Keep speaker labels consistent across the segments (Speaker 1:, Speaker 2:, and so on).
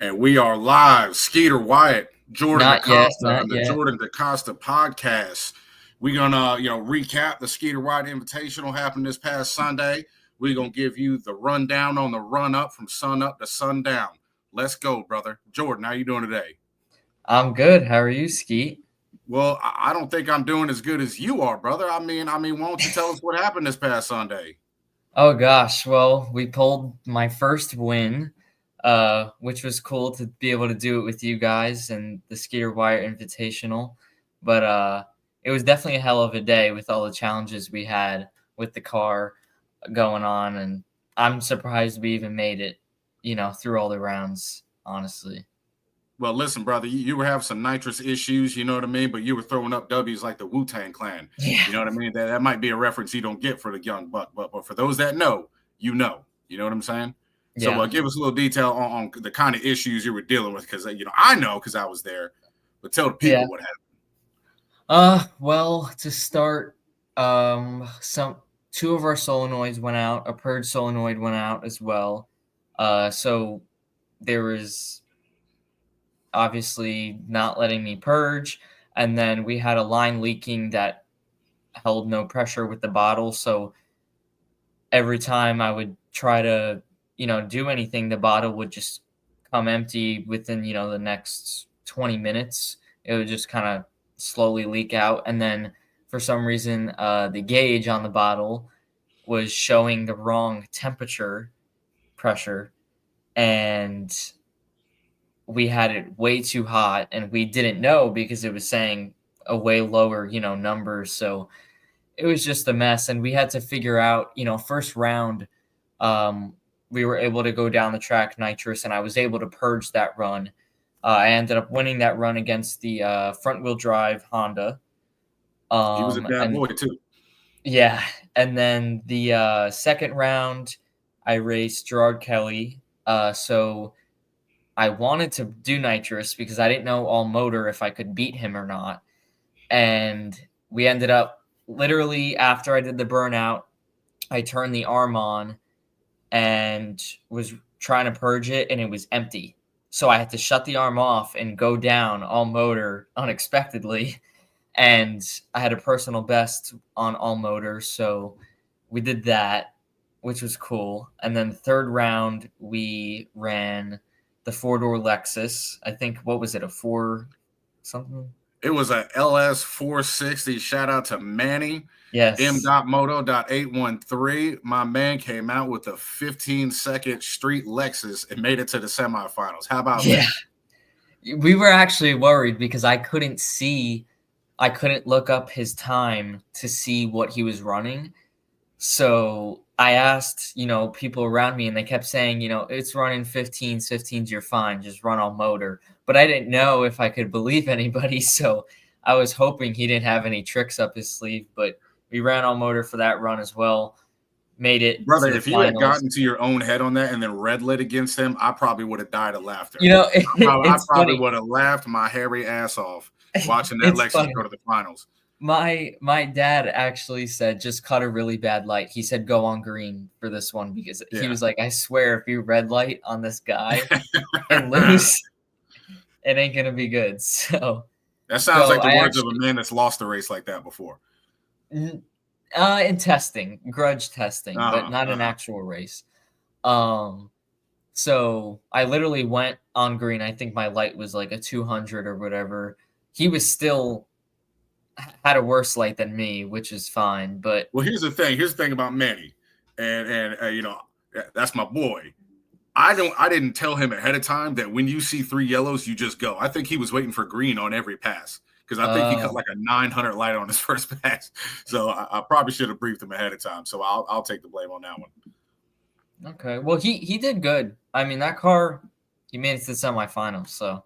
Speaker 1: And we are live. Skeeter Wyatt, Jordan
Speaker 2: Not yet,
Speaker 1: DaCosta,
Speaker 2: not
Speaker 1: and the
Speaker 2: yet.
Speaker 1: Jordan DaCosta podcast. We're gonna, recap the Skeeter Wyatt Invitational happened this past Sunday. We're gonna give you the rundown on the run up from sun up to sundown. Let's go, brother. Jordan, how you doing today?
Speaker 2: I'm good. How are you, Skeet?
Speaker 1: Well, I don't think I'm doing as good as you are, brother. Why don't you tell us what happened this past Sunday?
Speaker 2: Oh gosh, well, we pulled my first win, which was cool to be able to do it with you guys and the Skeeter Wyatt Invitational. But it was definitely a hell of a day with all the challenges we had with the car going on, and I'm surprised we even made it, through all the rounds, honestly.
Speaker 1: Well, listen, brother, you were having some nitrous issues, you know what I mean? But you were throwing up W's like the Wu-Tang Clan.
Speaker 2: Yeah.
Speaker 1: You know what I mean? That might be a reference you don't get for the young buck, but for those that know, you know. You know what I'm saying? So
Speaker 2: Yeah.
Speaker 1: give us a little detail on the kind of issues you were dealing with, because I know because I was there. But tell the people
Speaker 2: Yeah.
Speaker 1: what happened.
Speaker 2: Well, to start, some two of our solenoids went out. A purge solenoid went out as well. So there was obviously not letting me purge, and then we had a line leaking that held no pressure with the bottle. So every time I would try to, do anything, the bottle would just come empty within, the next 20 minutes. It would just kind of slowly leak out. And then for some reason, the gauge on the bottle was showing the wrong temperature pressure. And we had it way too hot, and we didn't know because it was saying a way lower, numbers. So it was just a mess, and we had to figure out, first round, um, we were able to go down the track nitrous, and I was able to purge that run. I ended up winning that run against the front wheel drive Honda.
Speaker 1: He was a bad
Speaker 2: And
Speaker 1: boy too.
Speaker 2: yeah, and then the second round, I raced Gerard Kelly. So I wanted to do nitrous because I didn't know all motor if I could beat him or not. And we ended up literally after I did the burnout, I turned the arm on and was trying to purge it, and it was empty. So I had to shut the arm off and go down all motor unexpectedly. And I had a personal best on all motor. So we did that, which was cool. And then the third round, we ran the four-door Lexus. I think, what was it, a four something?
Speaker 1: It was a LS 460. Shout out to Manny.
Speaker 2: Yes.
Speaker 1: M.Moto.813. My man came out with a 15-second street Lexus and made it to the semifinals. How about
Speaker 2: Yeah.
Speaker 1: that?
Speaker 2: We were actually worried because I couldn't look up his time to see what he was running. So I asked, people around me, and they kept saying, it's running 15s, 15s, you're fine, just run on motor. But I didn't know if I could believe anybody, so I was hoping he didn't have any tricks up his sleeve. But we ran on motor for that run as well, made it
Speaker 1: Brother,
Speaker 2: to the
Speaker 1: if you had
Speaker 2: finals.
Speaker 1: gotten to your own head on that and then red lit against him, I probably would have died of laughter. I
Speaker 2: It's
Speaker 1: probably
Speaker 2: funny.
Speaker 1: would have laughed my hairy ass off watching that
Speaker 2: It's
Speaker 1: Lexus
Speaker 2: funny.
Speaker 1: go to the finals.
Speaker 2: My dad actually said, just cut a really bad light. He said, go on green for this one, because he was like, I swear, if you red light on this guy and lose, it ain't gonna be good. So
Speaker 1: that sounds like the
Speaker 2: I
Speaker 1: words of a
Speaker 2: actually,
Speaker 1: man that's lost a race like that before.
Speaker 2: in testing, grudge testing, but not an actual race. So I literally went on green. I think my light was like a 200 or whatever. He was still had a worse light than me, which is fine. But
Speaker 1: well, here's the thing. Here's the thing about Manny, and that's my boy. I didn't tell him ahead of time that when you see three yellows, you just go. I think he was waiting for green on every pass, because I think he cut like a 900 light on his first pass. So I probably should have briefed him ahead of time. So I'll take the blame on that one.
Speaker 2: okay, well he did good. I mean, that car, he made it to the semifinals. So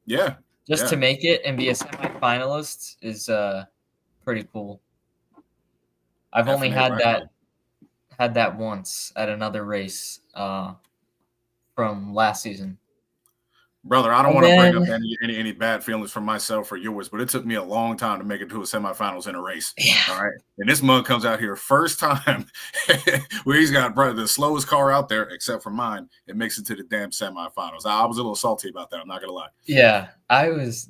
Speaker 1: Yeah.
Speaker 2: just to make it and be a semifinalist is pretty cool. I've only had that once at another race from last season.
Speaker 1: Brother, I don't
Speaker 2: And
Speaker 1: want to bring
Speaker 2: then
Speaker 1: up any bad feelings from myself or yours, but it took me a long time to make it to a semifinals in a race.
Speaker 2: yeah.
Speaker 1: All right. And this mug comes out here first time where he's got probably the slowest car out there, except for mine. It makes it to the damn semifinals. I was a little salty about that. I'm not going to lie.
Speaker 2: Yeah. I was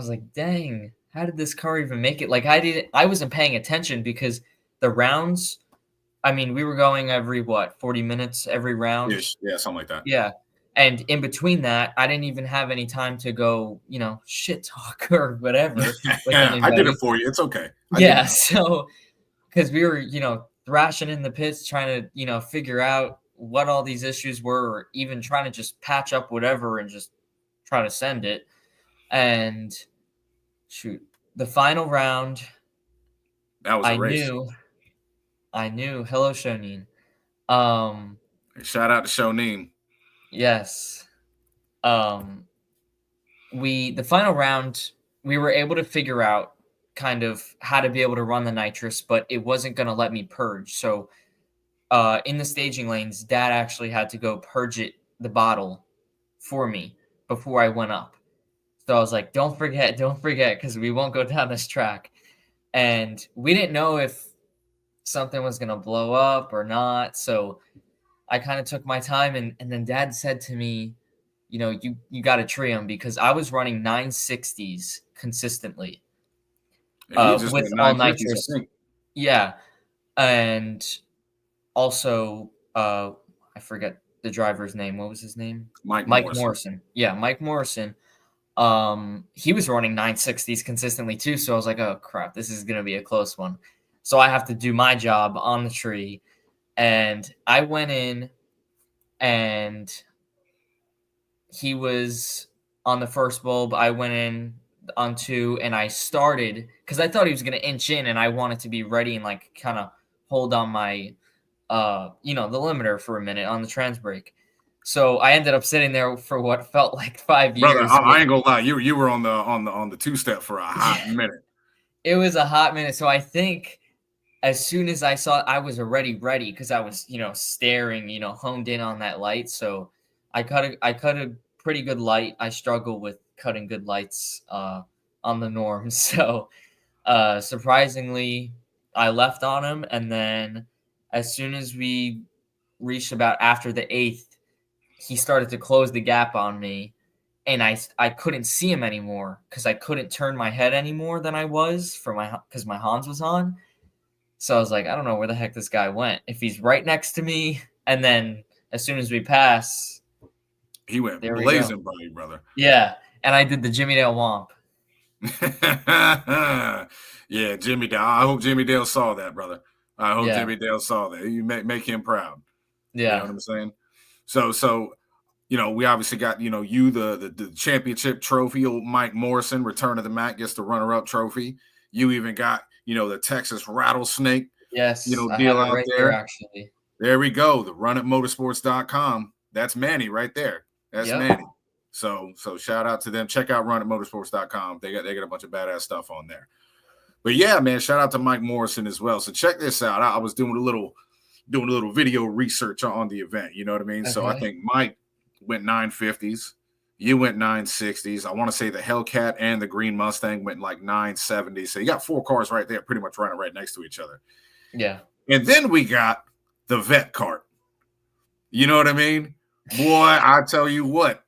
Speaker 2: like, dang, how did this car even make it? Like I wasn't paying attention because the rounds, I mean, we were going every 40 minutes every round.
Speaker 1: Ish. Yeah, something like that.
Speaker 2: Yeah. And in between that, I didn't even have any time to go, shit talk or whatever with
Speaker 1: Yeah, I did it
Speaker 2: anybody.
Speaker 1: for you. It's okay. I did
Speaker 2: Yeah.
Speaker 1: it.
Speaker 2: So, because we were, thrashing in the pits, trying to, figure out what all these issues were, or even trying to just patch up whatever and just try to send it. And shoot, the final round,
Speaker 1: That was a
Speaker 2: I
Speaker 1: race.
Speaker 2: knew, hello, Shonin. Um,
Speaker 1: Shout out to Shonin.
Speaker 2: yes. Um, the final round, we were able to figure out kind of how to be able to run the nitrous, but it wasn't going to let me purge. So in the staging lanes, Dad actually had to go purge the bottle for me before I went up. So I was like, don't forget, because we won't go down this track. And we didn't know if something was going to blow up or not. So I kind of took my time. And then Dad said to me, you got to trim, because I was running 960s consistently
Speaker 1: And he just
Speaker 2: with
Speaker 1: went
Speaker 2: all
Speaker 1: 950s,
Speaker 2: nitrous.
Speaker 1: I think.
Speaker 2: Yeah. And also, I forget the driver's name. What was his name?
Speaker 1: Mike
Speaker 2: Mike
Speaker 1: Morrison.
Speaker 2: Morrison. Yeah, Mike Morrison. He was running 960s consistently too. So I was like, oh crap, this is gonna be a close one. So I have to do my job on the tree. And I went in, and he was on the first bulb. I went in on 2, and I started because I thought he was gonna inch in, and I wanted to be ready and like kind of hold on my the limiter for a minute on the trans brake. So I ended up sitting there for what felt like 5
Speaker 1: Brother,
Speaker 2: years.
Speaker 1: I ain't gonna lie. You were on the two step for a hot minute.
Speaker 2: It was a hot minute. So I think as soon as I saw, I was already ready because I was, staring, honed in on that light. So I cut a pretty good light. I struggle with cutting good lights on the norm. So surprisingly, I left on him, and then as soon as we reached about after the 8th, he started to close the gap on me, and I couldn't see him anymore because I couldn't turn my head any more than I was because my Hans was on. So I was like, I don't know where the heck this guy went. If he's right next to me, and then as soon as we pass,
Speaker 1: he went
Speaker 2: there we
Speaker 1: blazing
Speaker 2: go.
Speaker 1: by you, brother.
Speaker 2: Yeah, and I did the Jimmy Dale Womp.
Speaker 1: Yeah, Jimmy Dale. I hope Jimmy Dale saw that, brother. I hope
Speaker 2: Yeah.
Speaker 1: Jimmy Dale saw that. You make him proud.
Speaker 2: Yeah.
Speaker 1: You know what I'm saying? So we obviously got, you the championship trophy. Old Mike Morrison, return of the Mac, gets the runner-up trophy. You even got, the Texas Rattlesnake,
Speaker 2: Yes, I
Speaker 1: deal
Speaker 2: have it
Speaker 1: out
Speaker 2: right
Speaker 1: there.
Speaker 2: actually.
Speaker 1: There we go. The runatmotorsports.com. That's Manny right there. That's Manny. So shout out to them. Check out runatmotorsports.com. They got a bunch of badass stuff on there. But yeah, man, shout out to Mike Morrison as well. So check this out. I was doing a little video research on the event. You know what I mean? Okay. So I think Mike went 950s. You went 960s. I want to say the Hellcat and the Green Mustang went like 970s. So you got 4 cars right there, pretty much running right next to each other.
Speaker 2: Yeah.
Speaker 1: And then we got the vet cart. You know what I mean? Boy, I'll tell you what.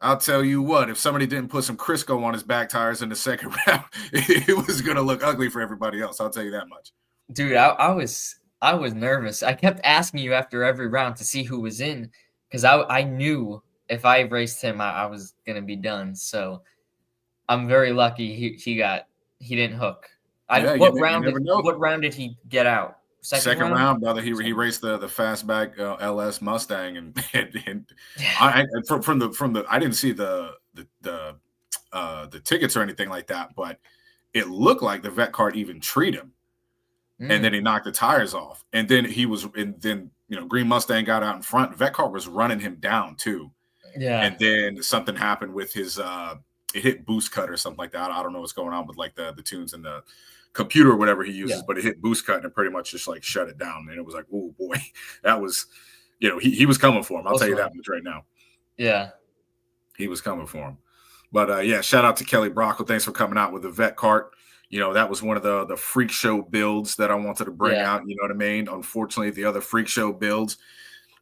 Speaker 1: If somebody didn't put some Crisco on his back tires in the second round, it was going to look ugly for everybody else. I'll tell you that much.
Speaker 2: Dude, I was nervous. I kept asking you after every round to see who was in, because I knew if I raced him, I was going to be done. So I'm very lucky he didn't hook. What round did he get out?
Speaker 1: Second round, brother. He raced the fastback LS Mustang, and I didn't see the tickets or anything like that, but it looked like the vet cart even treated him, and then he knocked the tires off, and then Green Mustang got out in front. Vet cart was running him down too, and then something happened with his it hit boost cut or something like that. I don't know what's going on with like the tunes and the computer or whatever he uses, but it hit boost cut and it pretty much just like shut it down. And it was like, oh boy, that was, he was coming for him. I'll tell you that much right now.
Speaker 2: Yeah.
Speaker 1: He was coming for him. But yeah, shout out to Kelly Brockle. Thanks for coming out with the vet cart. That was one of the freak show builds that I wanted to bring
Speaker 2: Yeah.
Speaker 1: out. You know what I mean? Unfortunately, the other freak show builds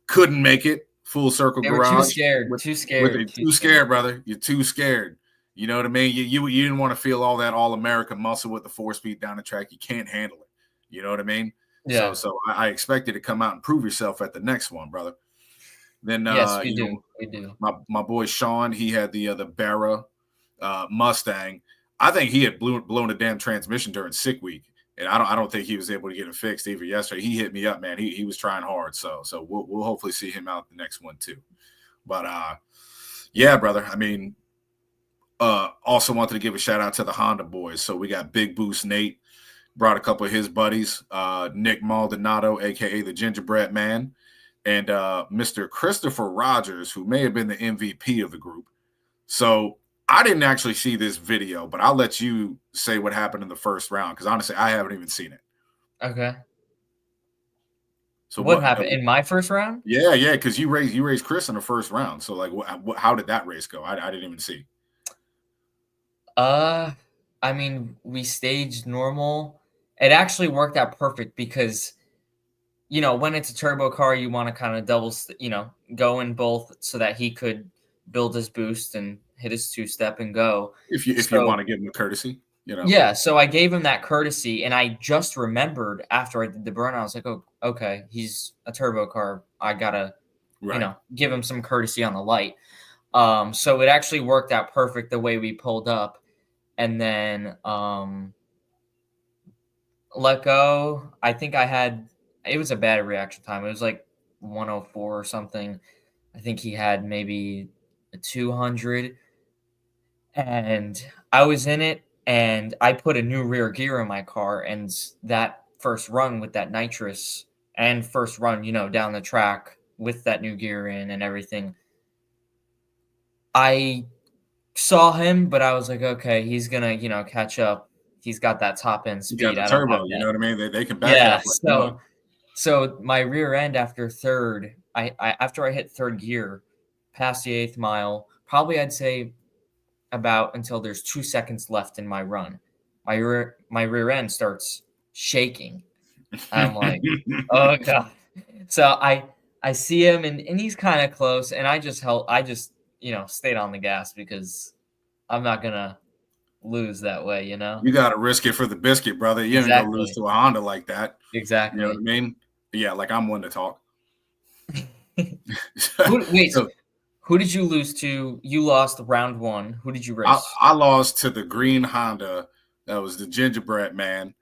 Speaker 1: couldn't make it. Full Circle
Speaker 2: They were too
Speaker 1: Garage
Speaker 2: scared,
Speaker 1: with
Speaker 2: too
Speaker 1: with
Speaker 2: scared,
Speaker 1: it.
Speaker 2: too
Speaker 1: Too
Speaker 2: scared.
Speaker 1: scared, brother. You're too scared. You know what I mean? You didn't want to feel all that all American muscle with the 4-speed down the track. You can't handle it. You know what I mean?
Speaker 2: Yeah.
Speaker 1: So I expect you to come out and prove yourself at the next one, brother. Then
Speaker 2: Yes, we do. We do.
Speaker 1: my boy Sean, he had the Barra Mustang. I think he had blown a damn transmission during sick week, and I don't think he was able to get it fixed even yesterday. He hit me up, man. He was trying hard, so we'll hopefully see him out the next one too. But yeah, brother. I mean, also wanted to give a shout out to the Honda boys. So we got Big Boost Nate brought a couple of his buddies, Nick Maldonado, aka the Gingerbread Man, and Mr. Christopher Rogers, who may have been the MVP of the group. So I didn't actually see this video, but I'll let you say what happened in the first round because honestly, I haven't even seen it.
Speaker 2: Okay.
Speaker 1: So
Speaker 2: What happened in my first round?
Speaker 1: Yeah, because you raised Chris in the first round. So like, how did that race go? I didn't even see.
Speaker 2: I mean, we staged normal. It actually worked out perfect because, when it's a turbo car, you want to kind of go in both so that he could build his boost and hit his two-step and go.
Speaker 1: If you want to give him a courtesy,
Speaker 2: Yeah, so I gave him that courtesy, and I just remembered after I did the burn, I was like, oh, okay, he's a turbo car. I gotta, give him some courtesy on the light. So it actually worked out perfect the way we pulled up. And then let go. I think it was a bad reaction time. It was like 104 or something. I think he had maybe a 200. And I was in it, and I put a new rear gear in my car. And that first run with that nitrous and first run, down the track with that new gear in and everything, I saw him, but I was like, okay, he's gonna, catch up. He's got that top end
Speaker 1: you got
Speaker 2: speed.
Speaker 1: the
Speaker 2: I don't
Speaker 1: turbo.
Speaker 2: have
Speaker 1: You
Speaker 2: that.
Speaker 1: know what I mean? They can back
Speaker 2: Yeah.
Speaker 1: half like mud.
Speaker 2: So my rear end after third, after I hit third gear, past the 8th mile, probably I'd say about until there's 2 seconds left in my run, my rear end starts shaking. I'm like, oh god. So I see him and he's kind of close, and I just stayed on the gas because I'm not gonna lose that way,
Speaker 1: You got to risk it for the biscuit, brother. You ain't gonna lose
Speaker 2: Exactly.
Speaker 1: to a Honda like that.
Speaker 2: Exactly.
Speaker 1: You know what I mean? Yeah, like I'm one to talk.
Speaker 2: Wait, who did you lose to? You lost round 1. Who did you race?
Speaker 1: I lost to the green Honda. That was the Gingerbread Man.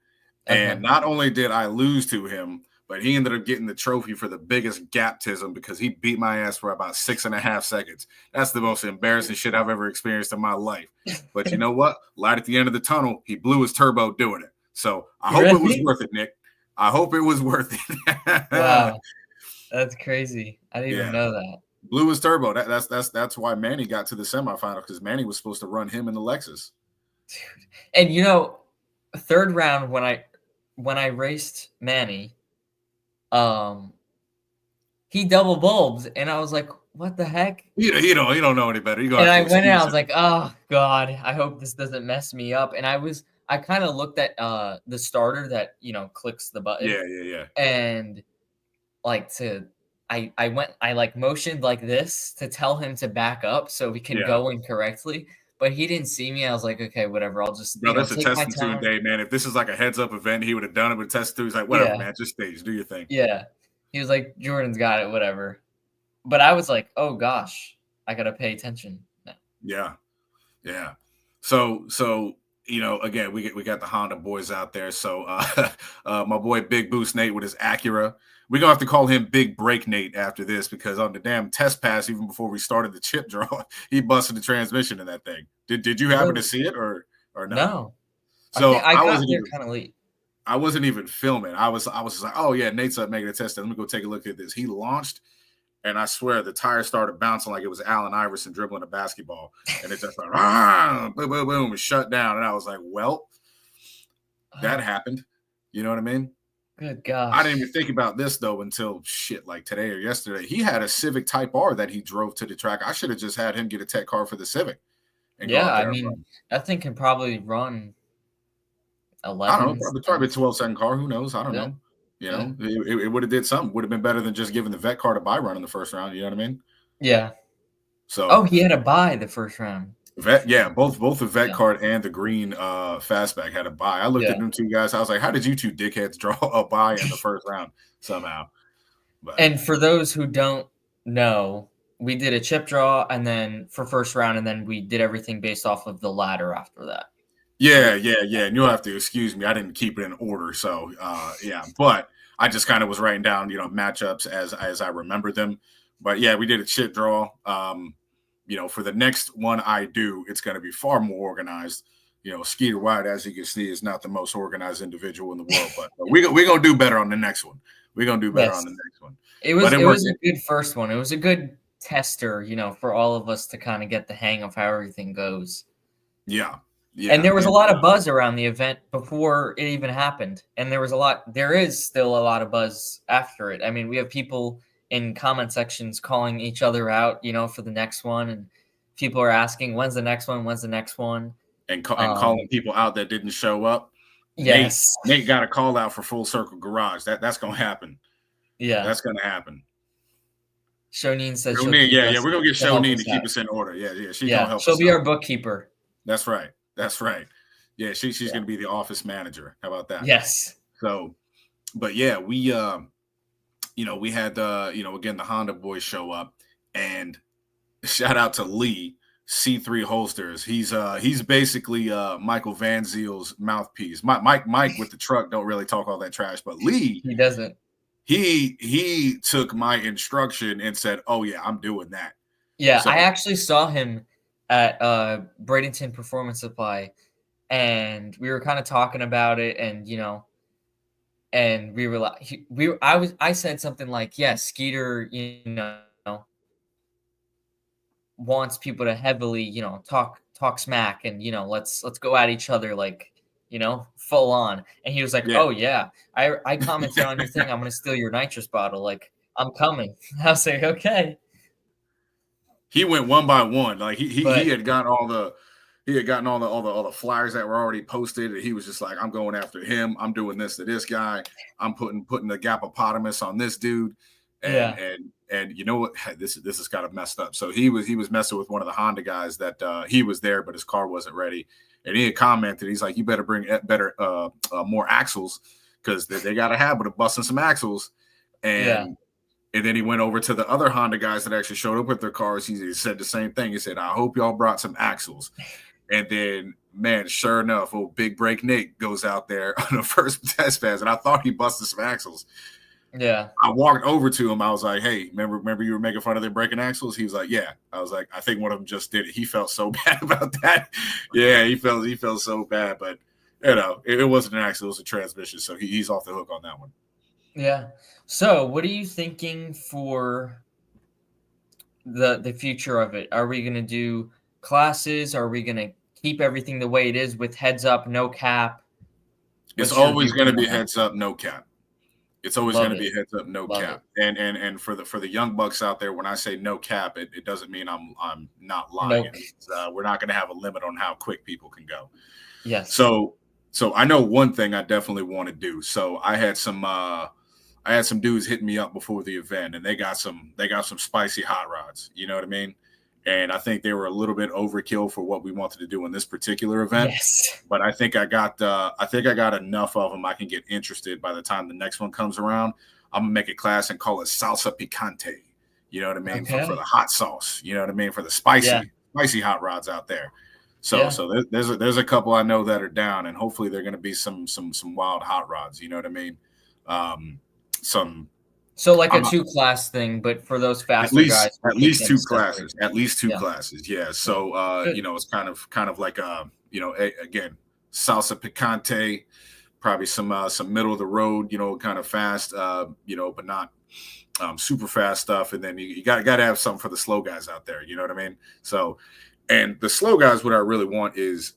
Speaker 1: And
Speaker 2: Okay.
Speaker 1: not only did I lose to him, but he ended up getting the trophy for the biggest gaptism because he beat my ass for about 6.5 seconds. That's the most embarrassing shit I've ever experienced in my life. But you know what? Light at the end of the tunnel, he blew his turbo doing it. So I hope it was worth it, Nick. I hope it was worth it.
Speaker 2: Wow. That's crazy. I didn't even know that.
Speaker 1: Blew his turbo. That's why Manny got to the semifinal because Manny was supposed to run him in the Lexus.
Speaker 2: Dude. And third round when I raced Manny, he double bulbed, and I was like, "What the heck?"
Speaker 1: You don't know any better.
Speaker 2: And I went and I was like, "Oh God, I hope this doesn't mess me up." And I kind of looked at the starter that clicks the button.
Speaker 1: Yeah.
Speaker 2: And I like motioned like this to tell him to back up so we can go in correctly. But he didn't see me. I was like, okay, whatever. I'll just
Speaker 1: that's a
Speaker 2: take my
Speaker 1: test
Speaker 2: time.
Speaker 1: and day, man. If this is like a heads up event, he would have done it. But test two, he's like, whatever, man. Just stage, do your thing.
Speaker 2: Yeah, he was like, Jordan's got it, whatever. But I was like, oh gosh, I gotta pay attention now.
Speaker 1: Yeah. So again, we got the Honda boys out there. So my boy Big Boost Nate with his Acura. We're gonna have to call him Big Break Nate after this because on the damn test pass, even before we started the chip draw, he busted the transmission in that thing. Did you happen to see it or no?
Speaker 2: No.
Speaker 1: So
Speaker 2: I got there kind of late.
Speaker 1: I wasn't even filming. I was just like, oh yeah, Nate's up making a test. Let me go take a look at this. He launched, and I swear the tire started bouncing like it was Allen Iverson dribbling a basketball, and it just went boom, boom, boom, and shut down. And I was like, well, that happened. You know what I mean?
Speaker 2: Good
Speaker 1: I didn't
Speaker 2: gosh.
Speaker 1: even think about this though until shit like today or yesterday. He had a Civic Type R that he drove to the track. I should have just had him get a tech car for the Civic and go
Speaker 2: Yeah,
Speaker 1: out
Speaker 2: I
Speaker 1: there and
Speaker 2: mean,
Speaker 1: run.
Speaker 2: that thing can probably run
Speaker 1: I don't know,
Speaker 2: 11s,
Speaker 1: probably a
Speaker 2: 10s.
Speaker 1: 12-second car. Who knows? I don't
Speaker 2: Yeah,
Speaker 1: know. You
Speaker 2: yeah.
Speaker 1: know, it would have did something. Would have been better than just giving the vet car to Byron in the first round. You know what I mean?
Speaker 2: Yeah. Oh,
Speaker 1: So
Speaker 2: he had to buy the first round.
Speaker 1: vet, yeah, both the vet
Speaker 2: Yeah,
Speaker 1: card and the green fastback had a buy. I looked at
Speaker 2: yeah.
Speaker 1: them two guys. I was like, how did you two dickheads draw a buy in the first round somehow? But
Speaker 2: And for those who don't know, we did a chip draw and then for first round, and then we did everything based off of the ladder after that,
Speaker 1: yeah,
Speaker 2: right?
Speaker 1: yeah, yeah. And you'll have to excuse me. I didn't keep it in order. So yeah. But I just kind of was writing down, matchups as I remember them. But yeah, we did a shit draw. For the next one I do, it's gonna be far more organized. Skeeter Wyatt, as you can see, is not the most organized individual in the world, but we're gonna do better on the next one. We're gonna do better on
Speaker 2: Yes.
Speaker 1: the next one.
Speaker 2: It
Speaker 1: But
Speaker 2: was
Speaker 1: it
Speaker 2: it
Speaker 1: worked.
Speaker 2: was a good first one. It was a good tester, for all of us to kind of get the hang of how everything goes.
Speaker 1: Yeah.
Speaker 2: And
Speaker 1: Yeah.
Speaker 2: there was a
Speaker 1: And
Speaker 2: lot of buzz around the event before it even happened. And there is still a lot of buzz after it. I mean, we have people in comment sections calling each other out, for the next one. And people are asking, when's the next one? When's the next one?
Speaker 1: and calling people out that didn't show up. Nate
Speaker 2: Yes.
Speaker 1: Nate got a call out for Full Circle Garage. That's gonna happen.
Speaker 2: Yeah.
Speaker 1: That's gonna happen.
Speaker 2: Shoneen said she'll
Speaker 1: Shoneen,
Speaker 2: keep
Speaker 1: yeah,
Speaker 2: us
Speaker 1: we're gonna get
Speaker 2: to help
Speaker 1: Shoneen
Speaker 2: us
Speaker 1: to keep
Speaker 2: out.
Speaker 1: us in order. Yeah, yeah, she's gonna
Speaker 2: Yeah.
Speaker 1: help
Speaker 2: She'll
Speaker 1: us
Speaker 2: be our
Speaker 1: out.
Speaker 2: bookkeeper.
Speaker 1: That's right. That's right. Yeah, she's
Speaker 2: Yeah.
Speaker 1: gonna be the office manager. How about that?
Speaker 2: Yes.
Speaker 1: So, but yeah, we had again the Honda boys show up, and shout out to Lee C3 Holsters. He's basically Michael Van Ziel's mouthpiece. Mike with the truck don't really talk all that trash, but Lee
Speaker 2: He doesn't.
Speaker 1: he took my instruction and said, "Oh yeah, I'm doing that."
Speaker 2: Yeah, I
Speaker 1: So
Speaker 2: actually saw him at Bradenton Performance Supply, and we were kind of talking about it, and we were like, I said something like, "Yeah, Skeeter, wants people to heavily, talk smack, and let's go at each other like, full on." And he was like,
Speaker 1: yeah,
Speaker 2: "Oh yeah, I commented on your thing. I'm gonna steal your nitrous bottle. Like, I'm coming." I was like, "Okay,"
Speaker 1: he went one by one. Like he
Speaker 2: but
Speaker 1: had gotten all the flyers that were already posted, and he was just like, "I'm going after him. I'm doing this to this guy. I'm putting the Gapopotamus on this dude." And
Speaker 2: yeah,
Speaker 1: and you know what? This is kind of messed up. So he was messing with one of the Honda guys that he was there, but his car wasn't ready. And he had commented, he's like, "You better bring better more axles because they got a habit of busting some axles."
Speaker 2: yeah.
Speaker 1: And then he went over to the other Honda guys that actually showed up with their cars. He said the same thing. He said, "I hope y'all brought some axles." And then, man, sure enough, old Big Break Nate goes out there on the first test pass, and I thought he busted some axles.
Speaker 2: Yeah.
Speaker 1: I walked over to him. I was like, "Hey, remember you were making fun of them breaking axles?" He was like, "Yeah." I was like, "I think one of them just did it." He felt so bad about that. Yeah, he felt so bad, but it wasn't an axle; it was a transmission. So he's off the hook on that one.
Speaker 2: Yeah. So, what are you thinking for the future of it? Are we going to do classes? Are we going to keep everything the way it is with heads up, no cap?
Speaker 1: It's
Speaker 2: What's your
Speaker 1: always going to
Speaker 2: viewpoint
Speaker 1: be
Speaker 2: on that?
Speaker 1: heads up, no cap. It's always going
Speaker 2: Love
Speaker 1: to
Speaker 2: it.
Speaker 1: be heads up, no
Speaker 2: Love it.
Speaker 1: cap. And for the young bucks out there, when I say no cap, it doesn't mean I'm not lying.
Speaker 2: No.
Speaker 1: It means, we're not going to have a limit on how quick people can go.
Speaker 2: Yes.
Speaker 1: So I know one thing I definitely want to do. So I had some dudes hitting me up before the event, and they got some spicy hot rods. You know what I mean? And I think they were a little bit overkill for what we wanted to do in this particular event.
Speaker 2: Yes.
Speaker 1: But I think I got enough of them I can get interested by the time the next one comes around. I'm gonna make a class and call it salsa picante. You know what I mean? For
Speaker 2: Okay.
Speaker 1: the hot sauce. You know what I mean? For the
Speaker 2: Yeah.
Speaker 1: spicy hot rods out there. So
Speaker 2: Yeah.
Speaker 1: there's a couple I know that are down, and hopefully they're gonna be some wild hot rods. You know what I mean? Some
Speaker 2: So, like a
Speaker 1: I'm
Speaker 2: 2-class thing, but for those faster guys, we'll
Speaker 1: at
Speaker 2: take
Speaker 1: least
Speaker 2: them
Speaker 1: two
Speaker 2: separate.
Speaker 1: classes. At least two
Speaker 2: Yeah.
Speaker 1: classes. Yeah.
Speaker 2: Yeah.
Speaker 1: So
Speaker 2: Good.
Speaker 1: it's kind of like again, salsa picante, probably some middle of the road, kind of fast, but not super fast stuff. And then you got to have something for the slow guys out there. You know what I mean? So And the slow guys, what I really want is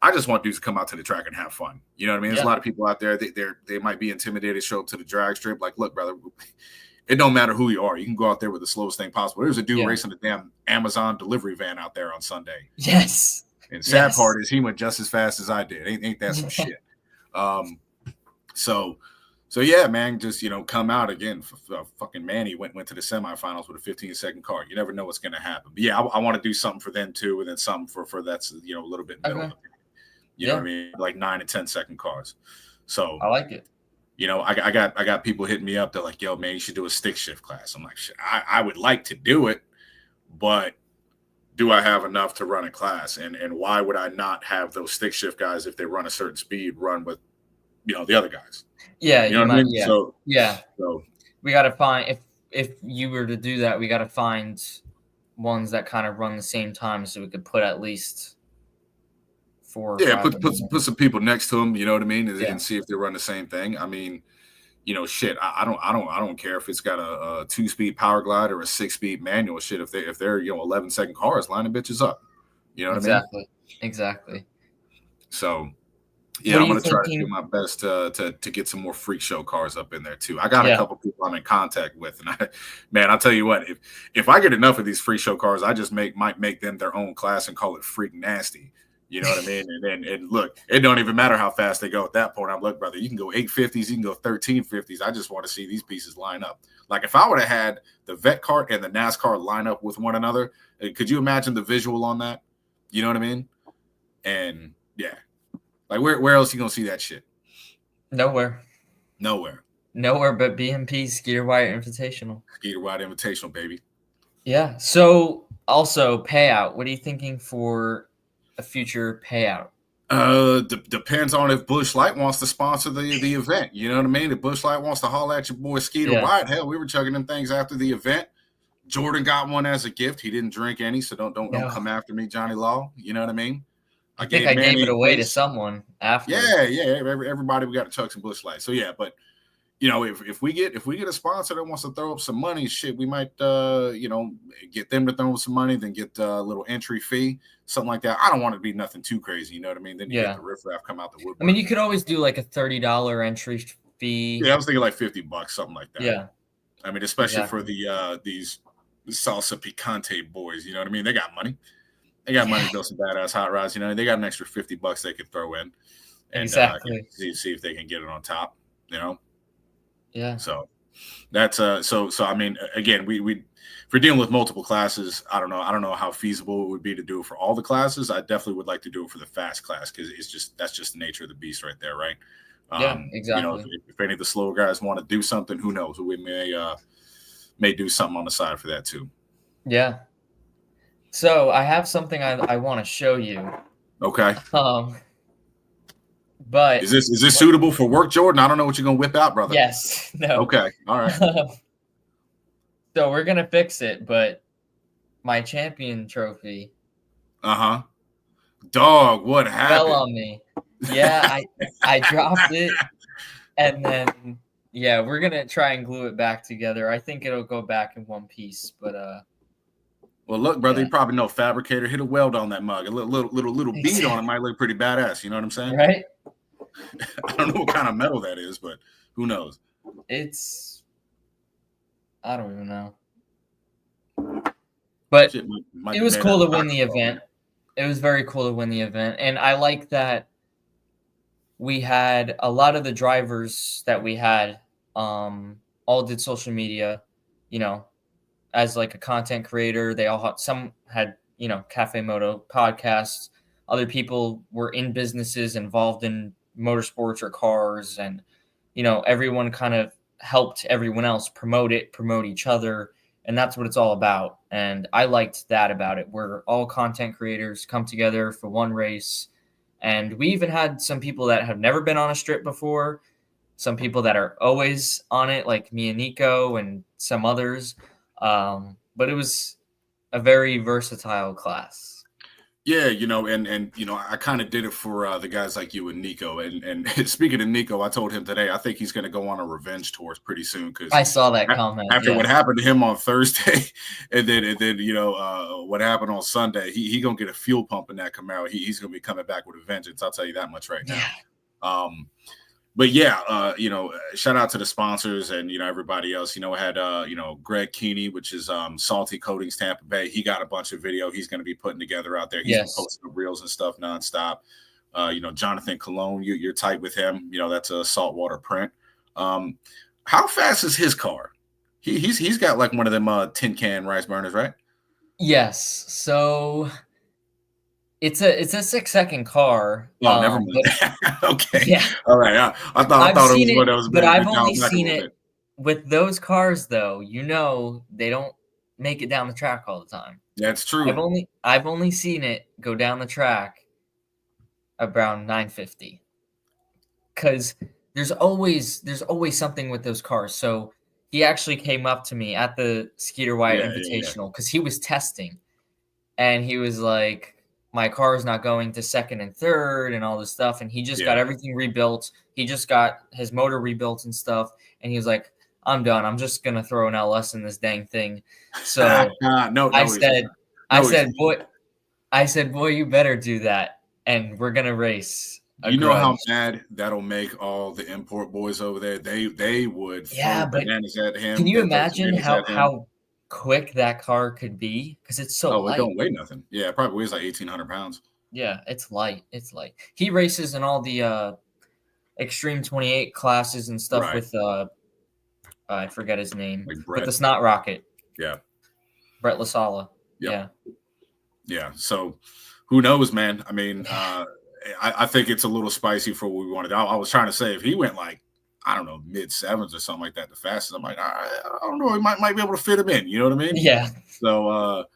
Speaker 1: I just want dudes to come out to the track and have fun. You know what I mean? There's a lot of people out there, they might be intimidated, show up to the drag strip. Like, look, brother, it don't matter who you are. You can go out there with the slowest thing possible. There's a dude racing a damn Amazon delivery van out there on Sunday.
Speaker 2: Yes.
Speaker 1: And sad part is he went just as fast as I did. Ain't that some shit? So yeah, man, just, you know, come out again. Fucking Manny went to the semifinals with a 15-second car. You never know what's going to happen. But yeah, I want to do something for them too, and then something for that's, you know, a little bit middle. Okay. You know what I mean? Like 9 and 10-second cars. So
Speaker 2: I like it.
Speaker 1: You know, I got people hitting me up. They're like, "Yo, man, you should do a stick shift class." I'm like, "Shit, I would like to do it, but do I have enough to run a class? And why would I not have those stick shift guys, if they run a certain speed, run with, you know, the other guys?"
Speaker 2: Yeah,
Speaker 1: you know what I mean?
Speaker 2: Yeah. So we got to find, if you were to do that, we got to find ones that kind of run the same time, so we could put at least 4 or 5
Speaker 1: put some people next to them, you know what I mean, and see if they run the same thing. I mean, you know, shit, I don't care if it's got a 2-speed power glide or a 6-speed manual. Shit, if they're you know 11-second cars, line the bitches up. You know what I mean?
Speaker 2: Exactly.
Speaker 1: So yeah, I'm gonna try to do my best to get some more freak show cars up in there too. I got a couple people I'm in contact with, and I'll tell you what, if I get enough of these freak show cars, I just might make them their own class and call it Freak Nasty. You know what I mean? And look, it don't even matter how fast they go at that point. I'm like, brother, you can go 850s, you can go 1350s. I just want to see these pieces line up. Like, if I would have had the vet cart and the NASCAR line up with one another, could you imagine the visual on that? You know what I mean? And yeah, like where else you gonna see that shit?
Speaker 2: Nowhere but BMP, Skeeter Wyatt Invitational.
Speaker 1: Skeeter Wyatt Invitational, baby.
Speaker 2: Yeah. So also payout. What are you thinking for a future payout?
Speaker 1: Depends on if Busch Light wants to sponsor the event. You know what I mean? If Busch Light wants to holler at your boy Skeeter Wyatt, hell, we were chugging them things after the event. Jordan got one as a gift. He didn't drink any, so don't come after me, Johnny Law. You know what I mean?
Speaker 2: I think I gave it away to someone after.
Speaker 1: Yeah. Everybody, we got to chug some Busch Light. So yeah, but you know, if we get a sponsor that wants to throw up some money, shit, we might you know, get them to throw up some money, then get a little entry fee, something like that. I don't want it to be nothing too crazy, you know what I mean? Then you get the riffraff come out the woodwork.
Speaker 2: I mean, you could always do like a $30 entry fee.
Speaker 1: Yeah, I was thinking like $50, something like that.
Speaker 2: Yeah.
Speaker 1: I mean, especially for these salsa picante boys, you know what I mean? They got money. They got money to build some badass hot rods, you know. They got an extra $50 they could throw in, and see if they can get it on top, you know.
Speaker 2: Yeah.
Speaker 1: So that's so I mean, again, we if we're dealing with multiple classes, I don't know how feasible it would be to do it for all the classes. I definitely would like to do it for the fast class, because that's just the nature of the beast right there, right?
Speaker 2: Yeah, exactly.
Speaker 1: You know, if any of the slower guys want to do something, who knows? We may do something on the side for that too.
Speaker 2: Yeah. So I have something I want to show you.
Speaker 1: Okay.
Speaker 2: But
Speaker 1: is this suitable for work, Jordan? I don't know what you're gonna whip out, brother.
Speaker 2: Yes. No.
Speaker 1: Okay. All right.
Speaker 2: So we're gonna fix it, but my champion trophy.
Speaker 1: Dog, what happened?
Speaker 2: Fell on me. Yeah, I dropped it, and then we're gonna try and glue it back together. I think it'll go back in one piece, but
Speaker 1: Well, look, brother, you probably know fabricator. Hit a weld on that mug. A little bead on it might look pretty badass. You know what I'm saying?
Speaker 2: Right.
Speaker 1: I don't know what kind of metal that is, but who knows?
Speaker 2: I don't even know. But it was cool to win the event. It was very cool to win the event. And I like that we had a lot of the drivers that we had all did social media, you know, as like a content creator. They all some had, you know, Cafe Moto podcasts. Other people were in businesses involved in motorsports or cars, and you know, everyone kind of helped everyone else promote each other, and that's what it's all about. And I liked that about it. We're all content creators come together for one race, and we even had some people that have never been on a strip before, some people that are always on it, like me and Nico and some others. But it was a very versatile class.
Speaker 1: Yeah, and I kind of did it for the guys like you and Nico. And speaking of Nico, I told him today I think he's going to go on a revenge tour pretty soon because
Speaker 2: I saw that comment.
Speaker 1: after what
Speaker 2: Yeah.
Speaker 1: happened to him on Thursday, and then what happened on Sunday, he gonna get a fuel pump in that Camaro. He's gonna be coming back with a vengeance. I'll tell you that much right now.
Speaker 2: Yeah.
Speaker 1: But yeah, shout out to the sponsors and everybody else. I had Greg Keeney, which is Salty Coatings Tampa Bay. He got a bunch of video he's going to be putting together out there. He's been posting reels and stuff nonstop. Jonathan Cologne, you're tight with him. That's a saltwater print. How fast is his car? He's got like one of them tin can rice burners, right?
Speaker 2: Yes. So it's a 6-second car.
Speaker 1: Oh, never mind. Okay.
Speaker 2: Yeah.
Speaker 1: All right. I thought it was one that was.
Speaker 2: But I've only seen it with those cars, though. They don't make it down the track all the time.
Speaker 1: That's true.
Speaker 2: I've only seen it go down the track around 950. Because there's always something with those cars. So he actually came up to me at the Skeeter Wyatt Invitational because he was testing, and he was like, my car is not going to second and third and all this stuff. And he just got everything rebuilt. He just got his motor rebuilt and stuff. And he was like, I'm done. I'm just going to throw an LS in this dang thing. So I said, boy, you better do that. And we're going to race.
Speaker 1: You know how mad that'll make all the import boys over there? They would throw bananas at him.
Speaker 2: Can you imagine how quick that car could be? Because it's so light.
Speaker 1: It don't weigh nothing. Yeah, it probably weighs like 1,800 pounds.
Speaker 2: Yeah, it's light. He races in all the Extreme 28 classes and stuff with I forget his name, with the Snot Rocket.
Speaker 1: Yeah,
Speaker 2: Brett LaSala. Yep.
Speaker 1: Yeah. So who knows, man? I mean, I think it's a little spicy for what we wanted. I was trying to say if he went like, I don't know, mid-7s or something like that, the fastest, I'm like, I don't know, he might be able to fit him in. You know what I mean?
Speaker 2: Yeah.
Speaker 1: So,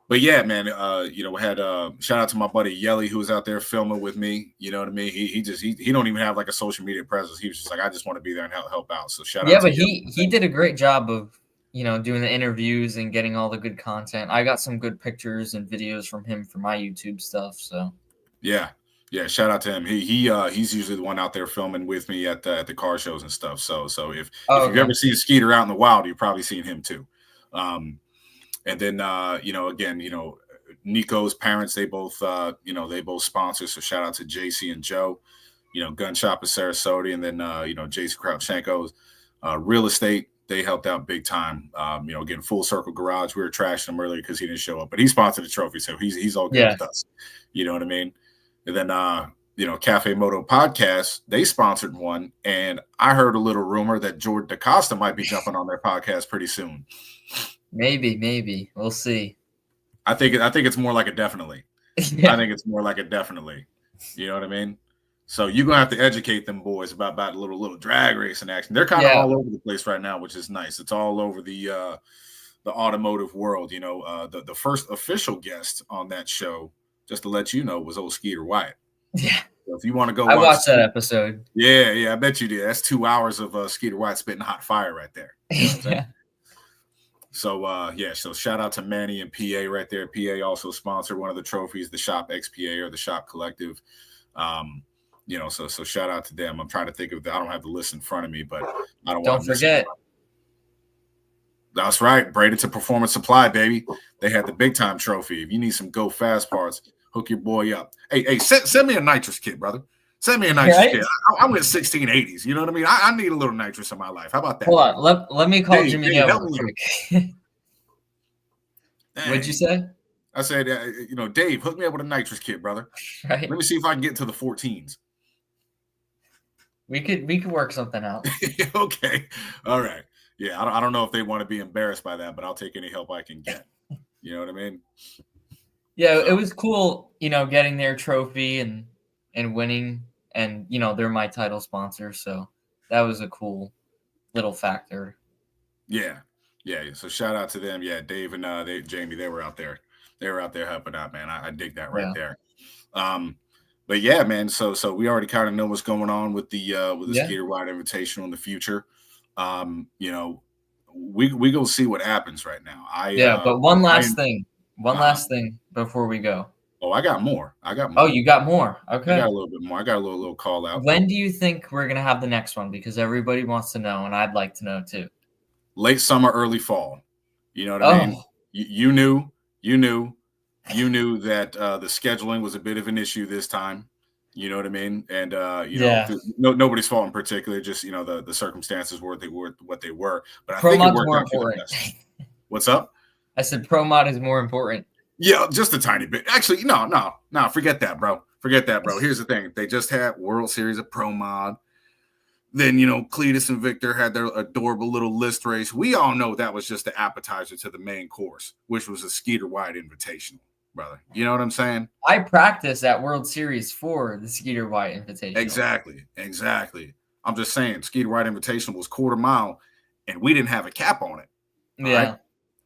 Speaker 1: but yeah, man, we had shout out to my buddy Yelly who was out there filming with me. You know what I mean? He don't even have like a social media presence. He was just like, I just want to be there and help out. So shout out.
Speaker 2: Yeah, but he did a great job of doing the interviews and getting all the good content. I got some good pictures and videos from him for my YouTube stuff. So
Speaker 1: yeah. Shout out to him. He's usually the one out there filming with me at the car shows and stuff. So if you've ever seen Skeeter out in the wild, you've probably seen him too. And then again, Nico's parents, they both sponsor. So shout out to JC and Joe, Gun Shop in Sarasota, and then Jason Kravchenko's real estate. They helped out big time. Getting Full Circle Garage. We were trashing him earlier because he didn't show up, but he sponsored the trophy, so he's all good with us. You know what I mean? And then Cafe Moto Podcast, they sponsored one, and I heard a little rumor that Jordan DaCosta might be jumping on their podcast pretty soon.
Speaker 2: Maybe we'll see.
Speaker 1: I think it's more like a definitely. Yeah. I think it's more like a definitely. You know what I mean? So you're gonna have to educate them boys about a little drag racing action. They're kind of all over the place right now, which is nice. It's all over the automotive world. The first official guest on that show, just to let you know, was old Skeeter Wyatt.
Speaker 2: Yeah.
Speaker 1: So if you want to go,
Speaker 2: I watched that episode.
Speaker 1: Yeah, I bet you did. That's 2 hours of Skeeter Wyatt spitting hot fire right there.
Speaker 2: Yeah.
Speaker 1: So so shout out to Manny and PA right there. PA also sponsored one of the trophies, the Shop XPA or the Shop Collective. So shout out to them. I'm trying to think of I don't have the list in front of me, but I don't
Speaker 2: forget.
Speaker 1: That's right. Braided to Performance Supply, baby. They had the big time trophy. If you need some go fast parts, hook your boy up. Hey, send me a nitrous kit, brother. Send me a nitrous kit. I'm with 1680s. You know what I mean? I need a little nitrous in my life. How about that?
Speaker 2: Hold on. Let me call Jimmy real quick. What'd you say?
Speaker 1: I said, Dave, hook me up with a nitrous kit, brother.
Speaker 2: Right.
Speaker 1: Let me see if I can get to the 14s.
Speaker 2: We could work something out.
Speaker 1: Okay. All right. Yeah, I don't know if they want to be embarrassed by that, but I'll take any help I can get. You know what I mean?
Speaker 2: Yeah, it was cool, getting their trophy and winning, and they're my title sponsor, so that was a cool little factor.
Speaker 1: Yeah. So shout out to them. Yeah, Dave and Jamie, they were out there. They were out there helping out, man. I dig that right there. But yeah, man. So we already kind of know what's going on with the Skeeter Wyatt Invitational in the future. We go see what happens right now.
Speaker 2: But one last thing before we go.
Speaker 1: Oh, I got more. I got
Speaker 2: Oh,
Speaker 1: more.
Speaker 2: you got more.
Speaker 1: I got
Speaker 2: Okay.
Speaker 1: a little bit more. I got a little call out.
Speaker 2: When do you think we're gonna have the next one? Because everybody wants to know, and I'd like to know too.
Speaker 1: Late summer, early fall. You know what I mean?
Speaker 2: Oh,
Speaker 1: You knew, you knew, you knew that the scheduling was a bit of an issue this time. You know what I mean? And
Speaker 2: yeah.
Speaker 1: nobody's fault in particular. Just the circumstances were what they were. But I
Speaker 2: Pro
Speaker 1: think it
Speaker 2: mod's
Speaker 1: worked
Speaker 2: more
Speaker 1: out for the
Speaker 2: important.
Speaker 1: best. What's up?
Speaker 2: I said pro mod is more important.
Speaker 1: Yeah, just a tiny bit. Actually, no. Forget that, bro. Forget that, bro. Here's the thing: they just had World Series of Pro Mod. Then Cletus and Victor had their adorable little list race. We all know that was just the appetizer to the main course, which was a Skeeter Wyatt Invitational, brother. You know what I'm saying?
Speaker 2: I practice at World Series for the Skeeter Wyatt Invitational.
Speaker 1: Exactly. I'm just saying, Skeeter Wyatt Invitational was quarter mile, and we didn't have a cap on it. All
Speaker 2: Yeah.
Speaker 1: right,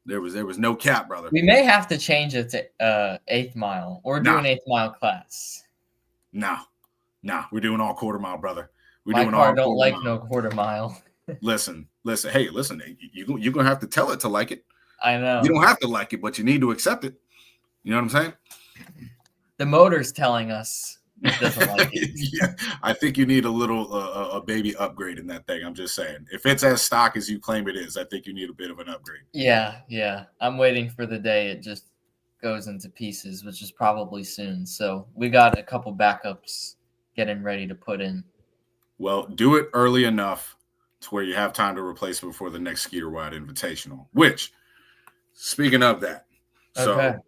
Speaker 1: there was no cap, brother.
Speaker 2: We may have to change it to 8th mile or do an 8th mile class.
Speaker 1: Nah, we're doing all quarter mile, brother. We're
Speaker 2: My
Speaker 1: doing
Speaker 2: car
Speaker 1: all
Speaker 2: don't
Speaker 1: quarter
Speaker 2: like
Speaker 1: mile.
Speaker 2: no quarter mile.
Speaker 1: Listen. Hey, listen. You're gonna have to tell it to like it.
Speaker 2: I know.
Speaker 1: You don't have to like it, but you need to accept it. You know what I'm saying?
Speaker 2: The motor's telling us it doesn't like it.
Speaker 1: Yeah, I think you need a little a baby upgrade in that thing. I'm just saying, if it's as stock as you claim it is, I think you need a bit of an upgrade.
Speaker 2: Yeah. I'm waiting for the day it just goes into pieces, which is probably soon. So we got a couple backups getting ready to put in.
Speaker 1: Well, do it early enough to where you have time to replace it before the next Skeeter Wyatt Invitational. Which, speaking of that,
Speaker 2: Okay.
Speaker 1: so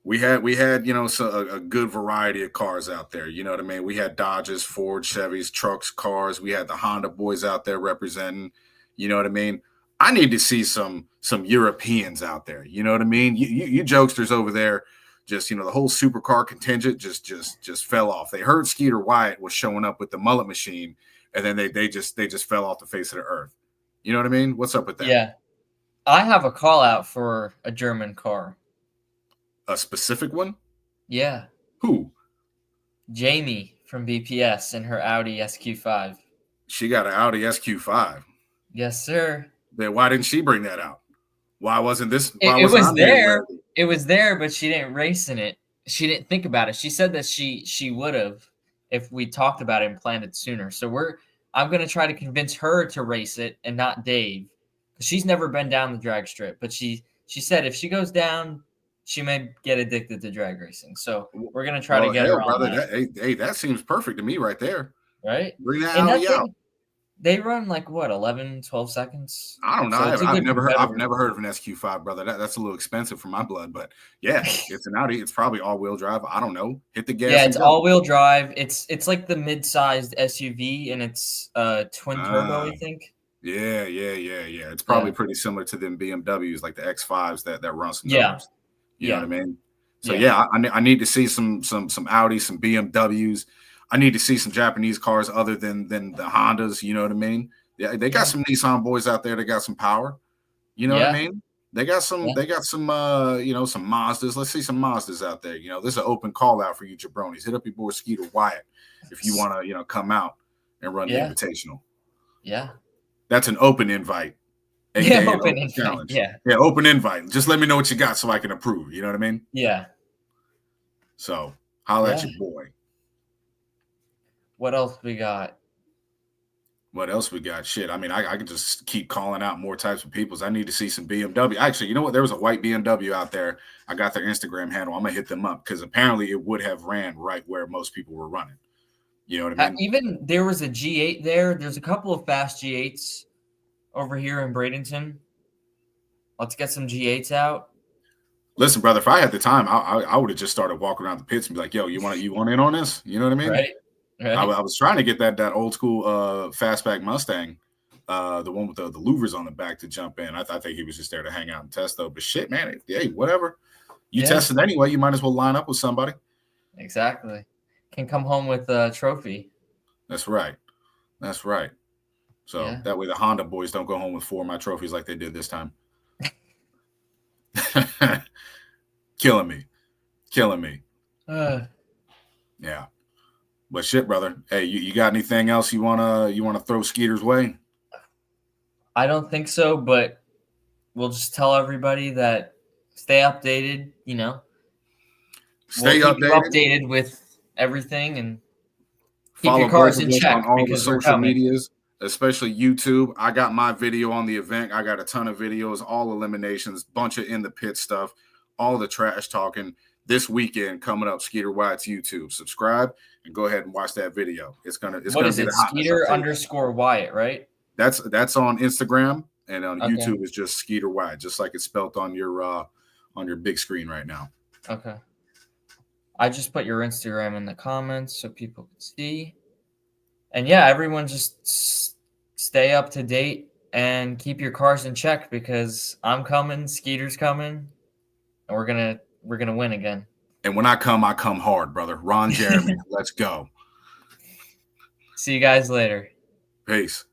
Speaker 1: we had a good variety of cars out there. You know what I mean? We had Dodges, Ford, Chevys, trucks, cars. We had the Honda boys out there representing. You know what I mean? I need to see some Europeans out there. You know what I mean? You jokesters over there, just the whole supercar contingent just fell off. They heard Skeeter Wyatt was showing up with the mullet machine, and then they just fell off the face of the earth. You know what I mean? What's up with that?
Speaker 2: Yeah. I have a call out for a German car.
Speaker 1: A specific one?
Speaker 2: Yeah.
Speaker 1: Who?
Speaker 2: Jamie from BPS in her Audi SQ5.
Speaker 1: She got an Audi SQ5.
Speaker 2: Yes, sir.
Speaker 1: Then why didn't she bring that out? Why wasn't this? Why
Speaker 2: It
Speaker 1: wasn't
Speaker 2: was
Speaker 1: I made aware
Speaker 2: there.
Speaker 1: of it?
Speaker 2: It was there, but she didn't race in it. She didn't think about it. She said that she would have if we talked about it and planned it sooner. So I'm gonna try to convince her to race it and not Dave, because she's never been down the drag strip. But she said if she goes down, she may get addicted to drag racing. So we're gonna try to
Speaker 1: Well,
Speaker 2: get
Speaker 1: hell,
Speaker 2: her on
Speaker 1: brother,
Speaker 2: that.
Speaker 1: that seems perfect to me right there.
Speaker 2: Right?
Speaker 1: Bring that
Speaker 2: And that
Speaker 1: Audi out.
Speaker 2: thing, they run like what, 11, 12 seconds?
Speaker 1: I don't know.
Speaker 2: So it's a
Speaker 1: I've
Speaker 2: good
Speaker 1: never
Speaker 2: competitor.
Speaker 1: heard of an SQ5, brother. That's a little expensive for my blood, but yeah, it's an Audi. It's probably all-wheel drive. I don't know. Hit the gas.
Speaker 2: Yeah,
Speaker 1: and
Speaker 2: it's
Speaker 1: go.
Speaker 2: all-wheel drive. It's like the mid-sized SUV, and it's twin turbo, I think.
Speaker 1: Yeah. It's probably pretty similar to them BMWs, like the X5s that run some numbers. You know what I mean? So yeah, I need to see some Audi, some BMWs. I need to see some Japanese cars other than the Hondas. You know what I mean? Yeah, they got some Nissan boys out there that got some power. You know what I mean? They got some some Mazdas. Let's see some Mazdas out there. This is an open call out for you jabronis. Hit up your boy Skeeter Wyatt if you want to, come out and run the invitational.
Speaker 2: Yeah.
Speaker 1: That's an open invite.
Speaker 2: Yeah, open invite.
Speaker 1: Challenge.
Speaker 2: Yeah,
Speaker 1: open invite. Just let me know what you got so I can approve. You know what I mean?
Speaker 2: Yeah.
Speaker 1: So holla at your boy.
Speaker 2: What else we got?
Speaker 1: What else we got? Shit. I mean, I could just keep calling out more types of peoples. I need to see some BMW. Actually, you know what? There was a white BMW out there. I got their Instagram handle. I'm gonna hit them up because apparently it would have ran right where most people were running. You know what I mean?
Speaker 2: Even there was a G8 there. There's a couple of fast G8s over here in Bradenton. Let's get some G8s out.
Speaker 1: Listen, brother, if I had the time, I would have just started walking around the pits and be like, "Yo, you want in on this?" You know what I mean?
Speaker 2: Right.
Speaker 1: I was trying to get that old school fastback Mustang, the one with the louvers on the back to jump in. I think he was just there to hang out and test though. But shit, man, hey, whatever. You tested anyway. You might as well line up with somebody.
Speaker 2: Exactly. Can come home with a trophy.
Speaker 1: That's right. So that way the Honda boys don't go home with 4 of my trophies like they did this time. Killing me. Yeah. But shit, brother. Hey, you got anything else you wanna throw Skeeter's way?
Speaker 2: I don't think so, but we'll just tell everybody that stay updated,
Speaker 1: Stay
Speaker 2: keep you
Speaker 1: updated.
Speaker 2: updated with everything and keep your
Speaker 1: Follow both
Speaker 2: cars
Speaker 1: of
Speaker 2: in
Speaker 1: us on
Speaker 2: check
Speaker 1: all the
Speaker 2: because we're
Speaker 1: social
Speaker 2: coming.
Speaker 1: medias, especially YouTube. I got my video on the event. I got a ton of videos, all eliminations, bunch of in the pit stuff, all the trash talking this weekend coming up. Skeeter Wyatt's YouTube. Subscribe and go ahead and watch that video. It's gonna
Speaker 2: What
Speaker 1: be
Speaker 2: is it?
Speaker 1: the hotness. I'll tell you that.
Speaker 2: Skeeter_Wyatt, right?
Speaker 1: That's on Instagram, and on
Speaker 2: Okay.
Speaker 1: YouTube is just Skeeter Wyatt, just like it's spelled on your big screen right now.
Speaker 2: Okay. I just put your Instagram in the comments so people can see. And yeah, everyone just stay up to date and keep your cars in check because I'm coming, Skeeter's coming, and we're gonna win again.
Speaker 1: And when I come hard, brother. Ron Jeremy, let's go.
Speaker 2: See you guys later.
Speaker 1: Peace.